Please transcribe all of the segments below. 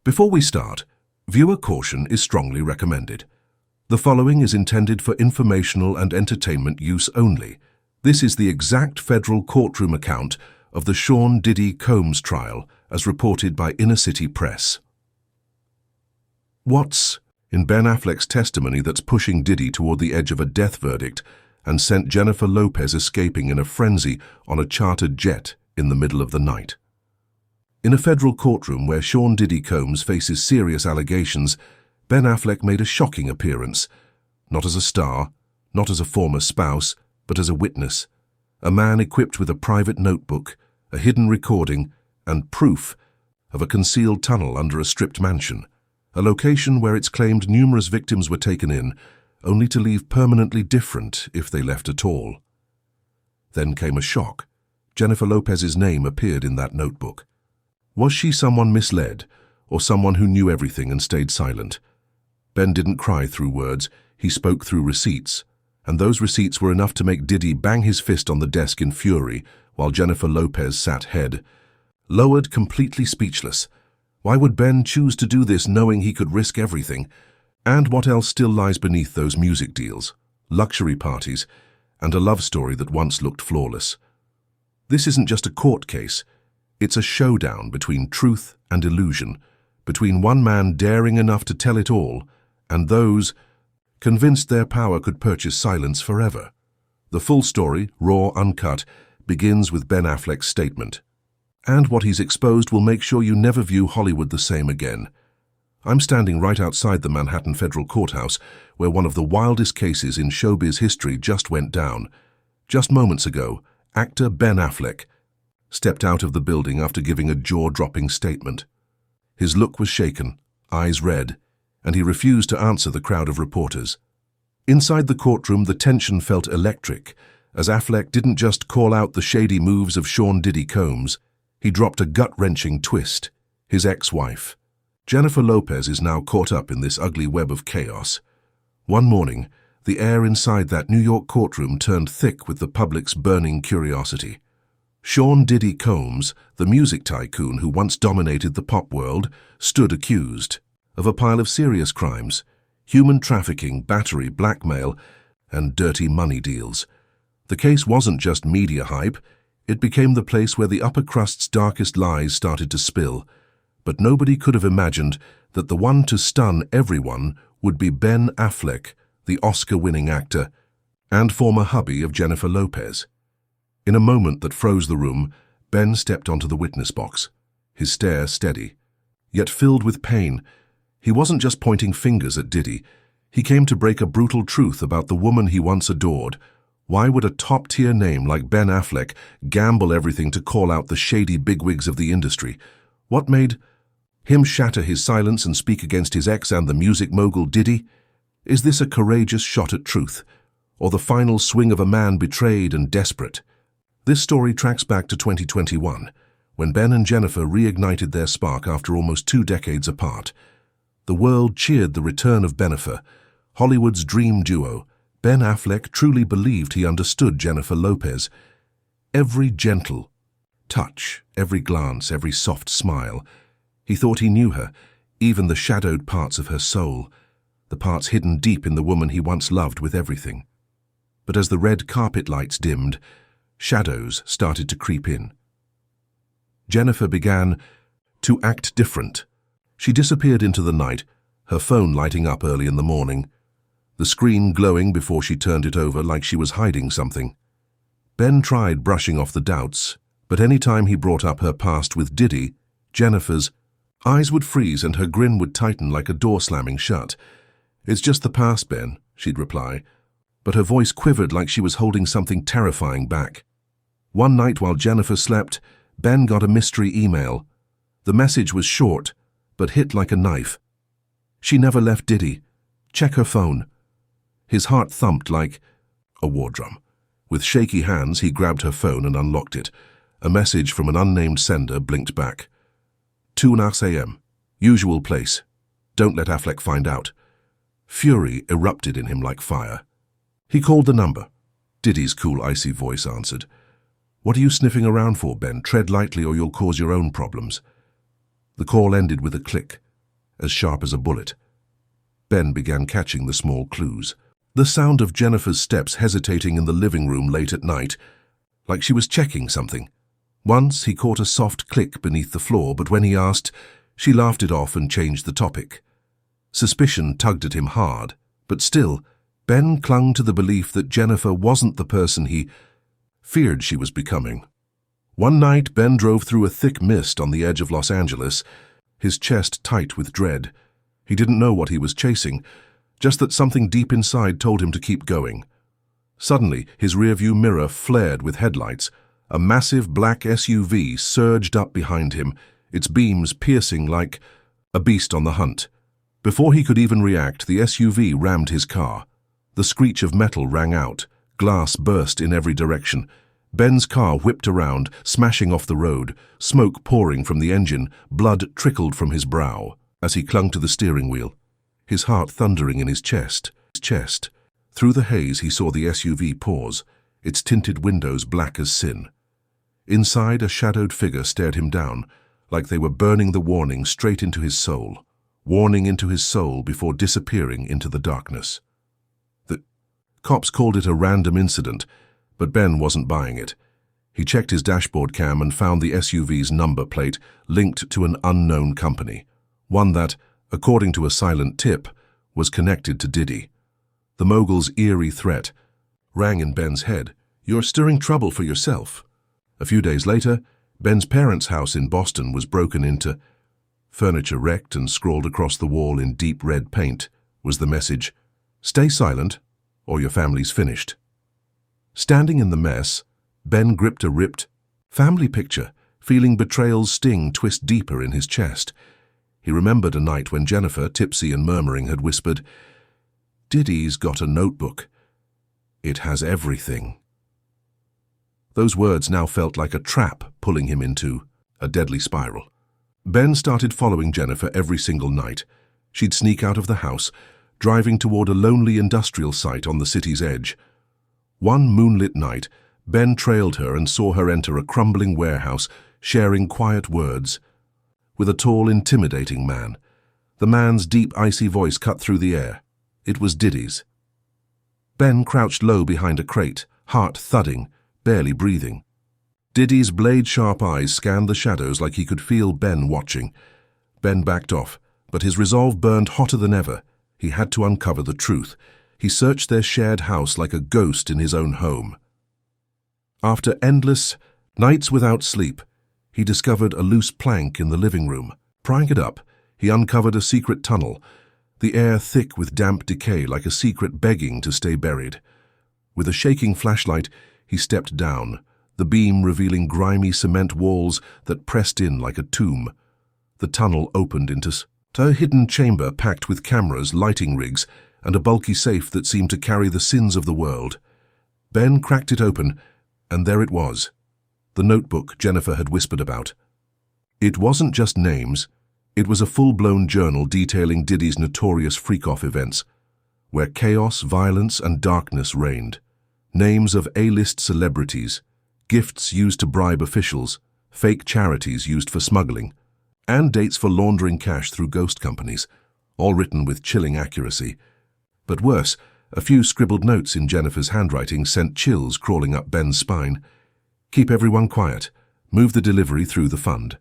Before we start, viewer caution is strongly recommended. The following is intended for informational and entertainment use only. This is the exact federal courtroom account of the Sean Diddy Combs trial as reported by Inner City Press. What's in Ben Affleck's testimony that's pushing Diddy toward the edge of a death verdict and sent Jennifer Lopez escaping in a frenzy on a chartered jet in the middle of the night? In a federal courtroom where Sean Diddy Combs faces serious allegations, Ben Affleck made a shocking appearance, not as a star, not as a former spouse, but as a witness, a man equipped with a private notebook, a hidden recording, and proof of a concealed tunnel under a stripped mansion, a location where it's claimed numerous victims were taken in, only to leave permanently different if they left at all. Then came a shock. Jennifer Lopez's name appeared in that notebook. Was she someone misled, or someone who knew everything and stayed silent? Ben didn't cry through words, he spoke through receipts, and those receipts were enough to make Diddy bang his fist on the desk in fury, while Jennifer Lopez sat head, lowered, completely speechless. Why would Ben choose to do this knowing he could risk everything? And what else still lies beneath those music deals, luxury parties, and a love story that once looked flawless? This isn't just a court case. It's a showdown between truth and illusion, between one man daring enough to tell it all and those convinced their power could purchase silence forever. The full story, raw, uncut, begins with Ben Affleck's statement. And what he's exposed will make sure you never view Hollywood the same again. I'm standing right outside the Manhattan Federal Courthouse, where one of the wildest cases in showbiz history just went down. Just moments ago, actor Ben Affleck stepped out of the building after giving a jaw-dropping statement. His look was shaken, eyes red, and he refused to answer the crowd of reporters. Inside the courtroom, the tension felt electric, as Affleck didn't just call out the shady moves of Sean Diddy Combs, he dropped a gut-wrenching twist: his ex-wife. Jennifer Lopez is now caught up in this ugly web of chaos. One morning, the air inside that New York courtroom turned thick with the public's burning curiosity. Sean Diddy Combs, the music tycoon who once dominated the pop world, stood accused of a pile of serious crimes: human trafficking, battery, blackmail, and dirty money deals. The case wasn't just media hype, it became the place where the upper crust's darkest lies started to spill. But nobody could have imagined that the one to stun everyone would be Ben Affleck, the Oscar-winning actor and former hubby of Jennifer Lopez. In a moment that froze the room, Ben stepped onto the witness box, his stare steady, yet filled with pain. He wasn't just pointing fingers at Diddy. He came to break a brutal truth about the woman he once adored. Why would a top-tier name like Ben Affleck gamble everything to call out the shady bigwigs of the industry? What made him shatter his silence and speak against his ex and the music mogul Diddy? Is this a courageous shot at truth, or the final swing of a man betrayed and desperate? This story tracks back to 2021, when Ben and Jennifer reignited their spark after almost 2 decades apart. The world cheered the return of Jennifer, Hollywood's dream duo. Ben Affleck truly believed he understood Jennifer Lopez. Every gentle touch, every glance, every soft smile. He thought he knew her, even the shadowed parts of her soul, the parts hidden deep in the woman he once loved with everything. But as the red carpet lights dimmed, shadows started to creep in. Jennifer began to act different. She disappeared into the night, her phone lighting up early in the morning, the screen glowing before she turned it over like she was hiding something. Ben tried brushing off the doubts, but any time he brought up her past with Diddy, Jennifer's eyes would freeze and her grin would tighten like a door slamming shut. "It's just the past, Ben," she'd reply, but her voice quivered like she was holding something terrifying back. One night while Jennifer slept, Ben got a mystery email. The message was short, but hit like a knife. "She never left Diddy. Check her phone." His heart thumped like a war drum. With shaky hands, he grabbed her phone and unlocked it. A message from an unnamed sender blinked back. 2:30 a.m. Usual place. Don't let Affleck find out. Fury erupted in him like fire. He called the number. Diddy's cool, icy voice answered. "What are you sniffing around for, Ben? Tread lightly or you'll cause your own problems." The call ended with a click. as sharp as a bullet. Ben began catching the small clues. The sound of Jennifer's steps hesitating in the living room late at night, like she was checking something. Once he caught a soft click beneath the floor, but when he asked, she laughed it off and changed the topic. Suspicion tugged at him hard, but still, Ben clung to the belief that Jennifer wasn't the person he feared she was becoming. One night, Ben drove through a thick mist on the edge of Los Angeles, his chest tight with dread. He didn't know what he was chasing, just that something deep inside told him to keep going. Suddenly, his rearview mirror flared with headlights. A massive black SUV surged up behind him, its beams piercing like a beast on the hunt. Before he could even react, the SUV rammed his car. The screech of metal rang out. Glass burst in every direction. Ben's car whipped around, smashing off the road, smoke pouring from the engine, blood trickled from his brow as he clung to the steering wheel, his heart thundering in his chest. Through the haze he saw the SUV pause, its tinted windows black as sin. Inside, a shadowed figure stared him down, like they were burning the warning straight into his soul, warning into his soul before disappearing into the darkness. The cops called it a random incident, but Ben wasn't buying it. He checked his dashboard cam and found the SUV's number plate linked to an unknown company, one that, according to a silent tip, was connected to Diddy. The mogul's eerie threat rang in Ben's head. "You're stirring trouble for yourself." A few days later, Ben's parents' house in Boston was broken into. Furniture wrecked and scrawled across the wall in deep red paint was the message, "Stay silent, or your family's finished." Standing in the mess, Ben gripped a ripped family picture, feeling betrayal's sting twist deeper in his chest. He remembered a night when Jennifer, tipsy and murmuring, had whispered, "Diddy's got a notebook. It has everything." Those words now felt like a trap pulling him into a deadly spiral. Ben started following Jennifer every single night. She'd sneak out of the house, driving toward a lonely industrial site on the city's edge. One moonlit night, Ben trailed her and saw her enter a crumbling warehouse, sharing quiet words with a tall, intimidating man. The man's deep, icy voice cut through the air. It was Diddy's. Ben crouched low behind a crate, heart thudding, barely breathing. Diddy's blade-sharp eyes scanned the shadows like he could feel Ben watching. Ben backed off, but his resolve burned hotter than ever. He had to uncover the truth. He searched their shared house like a ghost in his own home. After endless nights without sleep, he discovered a loose plank in the living room. Prying it up, he uncovered a secret tunnel, the air thick with damp decay like a secret begging to stay buried. With a shaking flashlight, he stepped down, the beam revealing grimy cement walls that pressed in like a tomb. The tunnel opened into a hidden chamber packed with cameras, lighting rigs, and a bulky safe that seemed to carry the sins of the world. Ben cracked it open, and there it was, the notebook Jennifer had whispered about. It wasn't just names, it was a full-blown journal detailing Diddy's notorious freak-off events, where chaos, violence, and darkness reigned. Names of A-list celebrities, gifts used to bribe officials, fake charities used for smuggling, and dates for laundering cash through ghost companies, all written with chilling accuracy. But worse, a few scribbled notes in Jennifer's handwriting sent chills crawling up Ben's spine. "Keep everyone quiet. Move the delivery through the fund."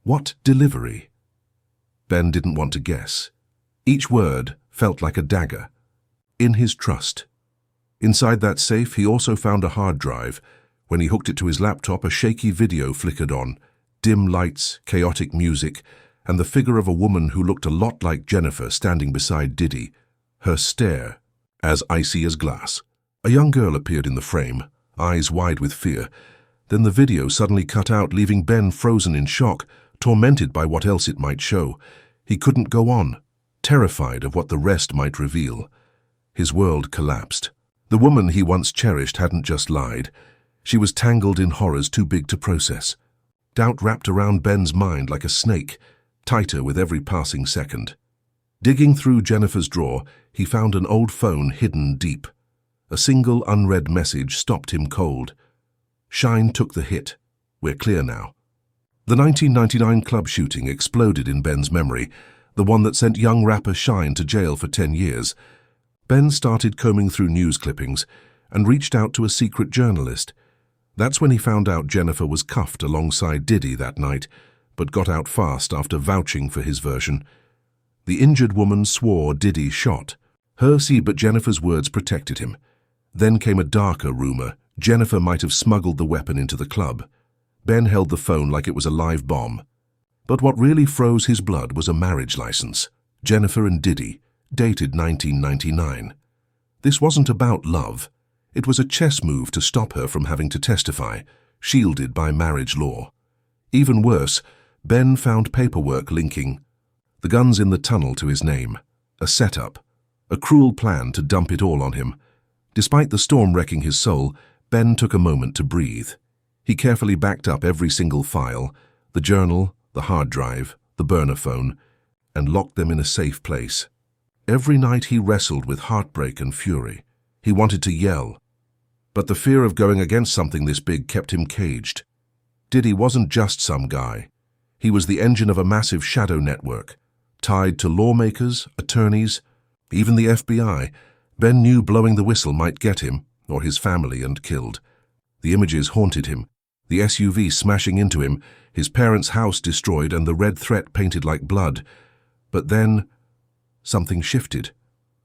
What delivery? Ben didn't want to guess. Each word felt like a dagger. In his trust. Inside that safe, he also found a hard drive. When he hooked it to his laptop, a shaky video flickered on, dim lights, chaotic music, and the figure of a woman who looked a lot like Jennifer standing beside Diddy, her stare as icy as glass. A young girl appeared in the frame, eyes wide with fear. Then the video suddenly cut out, leaving Ben frozen in shock, tormented by what else it might show. He couldn't go on, terrified of what the rest might reveal. His world collapsed. The woman he once cherished hadn't just lied. She was tangled in horrors too big to process. Doubt wrapped around Ben's mind like a snake, tighter with every passing second. Digging through Jennifer's drawer, he found an old phone hidden deep. A single unread message stopped him cold. "Shine took the hit. We're clear now." The 1999 club shooting exploded in Ben's memory, the one that sent young rapper Shine to jail for 10 years. Ben started combing through news clippings and reached out to a secret journalist. That's when he found out Jennifer was cuffed alongside Diddy that night, but got out fast after vouching for his version. The injured woman swore Diddy shot her, but Jennifer's words protected him. Then came a darker rumor. Jennifer might have smuggled the weapon into the club. Ben held the phone like it was a live bomb. But what really froze his blood was a marriage license. Jennifer and Diddy, dated 1999. This wasn't about love. It was a chess move to stop her from having to testify, shielded by marriage law. Even worse, Ben found paperwork linking the guns in the tunnel to his name. A setup. A cruel plan to dump it all on him. Despite the storm wrecking his soul, Ben took a moment to breathe. He carefully backed up every single file, the journal, the hard drive, the burner phone, and locked them in a safe place. Every night he wrestled with heartbreak and fury. He wanted to yell, but the fear of going against something this big kept him caged. Diddy wasn't just some guy. He was the engine of a massive shadow network, tied to lawmakers, attorneys, even the FBI. Ben knew blowing the whistle might get him, or his family, and killed. The images haunted him. The SUV smashing into him, his parents' house destroyed, and the red threat painted like blood. But then, something shifted.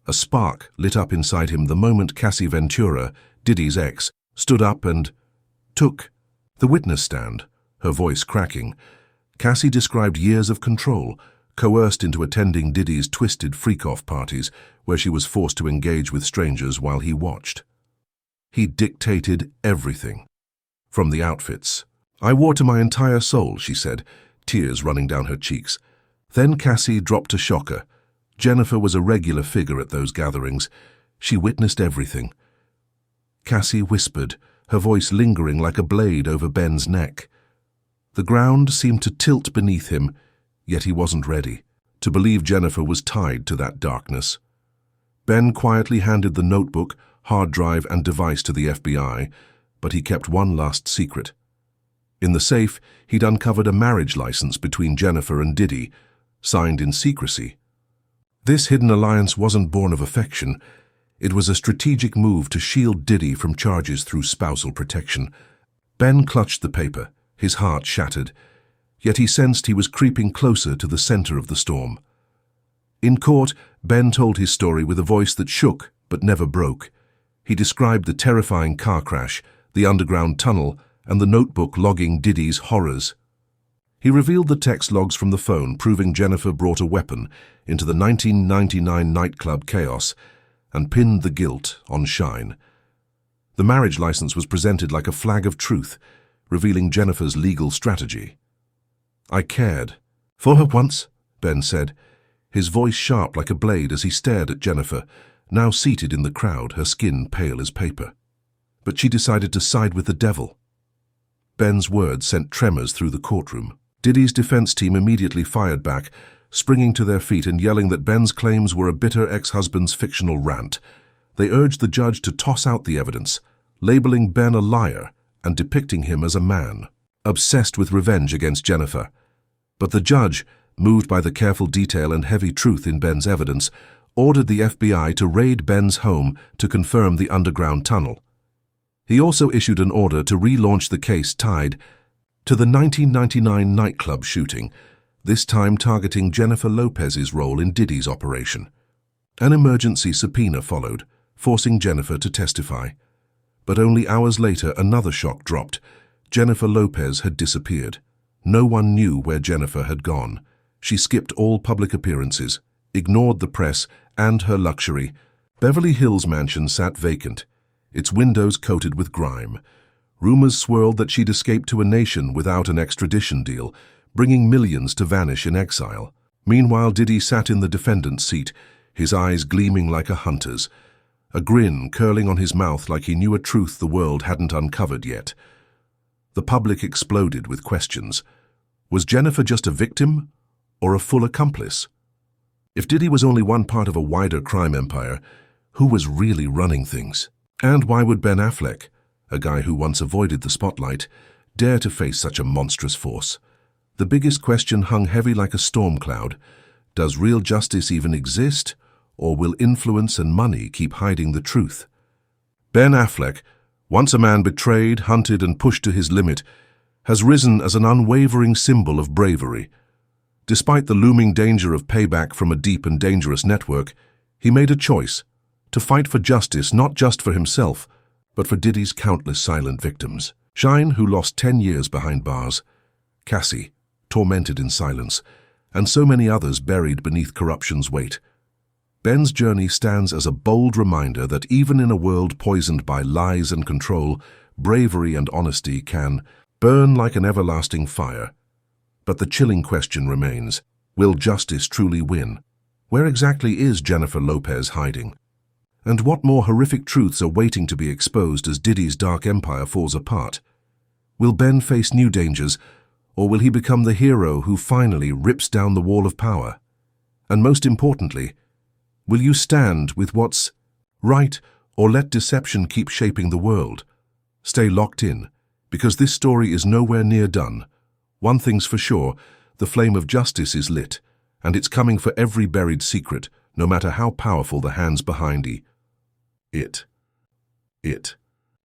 A spark lit up inside him the moment Cassie Ventura, Diddy's ex, stood up and took the witness stand, her voice cracking. Cassie described years of control, coerced into attending Diddy's twisted freak-off parties, where she was forced to engage with strangers while he watched. He dictated everything. From the outfits. "I wore to my entire soul," she said, tears running down her cheeks. Then Cassie dropped a shocker. Jennifer was a regular figure at those gatherings. She witnessed everything. Cassie whispered, her voice lingering like a blade over Ben's neck. The ground seemed to tilt beneath him, yet he wasn't ready to believe Jennifer was tied to that darkness. Ben quietly handed the notebook, hard drive, and device to the FBI, but he kept one last secret. In the safe, he'd uncovered a marriage license between Jennifer and Diddy, signed in secrecy. This hidden alliance wasn't born of affection. It was a strategic move to shield Diddy from charges through spousal protection. Ben clutched the paper, his heart shattered, yet he sensed he was creeping closer to the center of the storm. In court, Ben told his story with a voice that shook but never broke. He described the terrifying car crash, the underground tunnel, and the notebook logging Diddy's horrors. He revealed the text logs from the phone proving Jennifer brought a weapon into the 1999 nightclub chaos and pinned the guilt on Shine. The marriage license was presented like a flag of truth, revealing Jennifer's legal strategy. "I cared for her once," Ben said, his voice sharp like a blade as he stared at Jennifer, now seated in the crowd, her skin pale as paper. But she decided to side with the devil. Ben's words sent tremors through the courtroom. Diddy's defense team immediately fired back, springing to their feet and yelling that Ben's claims were a bitter ex-husband's fictional rant. They urged the judge to toss out the evidence, labeling Ben a liar and depicting him as a man obsessed with revenge against Jennifer. But the judge, moved by the careful detail and heavy truth in Ben's evidence, ordered the FBI to raid Ben's home to confirm the underground tunnel. He also issued an order to relaunch the case tied to the 1999 nightclub shooting, this time targeting Jennifer Lopez's role in Diddy's operation. An emergency subpoena followed, forcing Jennifer to testify. But only hours later, another shock dropped. Jennifer Lopez had disappeared. No one knew where Jennifer had gone. She skipped all public appearances, ignored the press and her luxury. Beverly Hills mansion sat vacant, its windows coated with grime. Rumors swirled that she'd escaped to a nation without an extradition deal, bringing millions to vanish in exile. Meanwhile, Diddy sat in the defendant's seat, his eyes gleaming like a hunter's, a grin curling on his mouth like he knew a truth the world hadn't uncovered yet. The public exploded with questions. Was Jennifer just a victim or a full accomplice? If Diddy was only one part of a wider crime empire, who was really running things? And why would Ben Affleck, a guy who once avoided the spotlight, dare to face such a monstrous force? The biggest question hung heavy like a storm cloud. Does real justice even exist, or will influence and money keep hiding the truth? Ben Affleck, once a man betrayed, hunted, and pushed to his limit, has risen as an unwavering symbol of bravery. Despite the looming danger of payback from a deep and dangerous network, he made a choice to fight for justice, not just for himself, but for Diddy's countless silent victims. Shine, who lost 10 years behind bars, Cassie, tormented in silence, and so many others buried beneath corruption's weight. Ben's journey stands as a bold reminder that even in a world poisoned by lies and control, bravery and honesty can burn like an everlasting fire. But the chilling question remains, will justice truly win? Where exactly is Jennifer Lopez hiding? And what more horrific truths are waiting to be exposed as Diddy's dark empire falls apart? Will Ben face new dangers, or will he become the hero who finally rips down the wall of power? And most importantly, will you stand with what's right, or let deception keep shaping the world? Stay locked in, because this story is nowhere near done. One thing's for sure, the flame of justice is lit, and it's coming for every buried secret, no matter how powerful the hands behind it.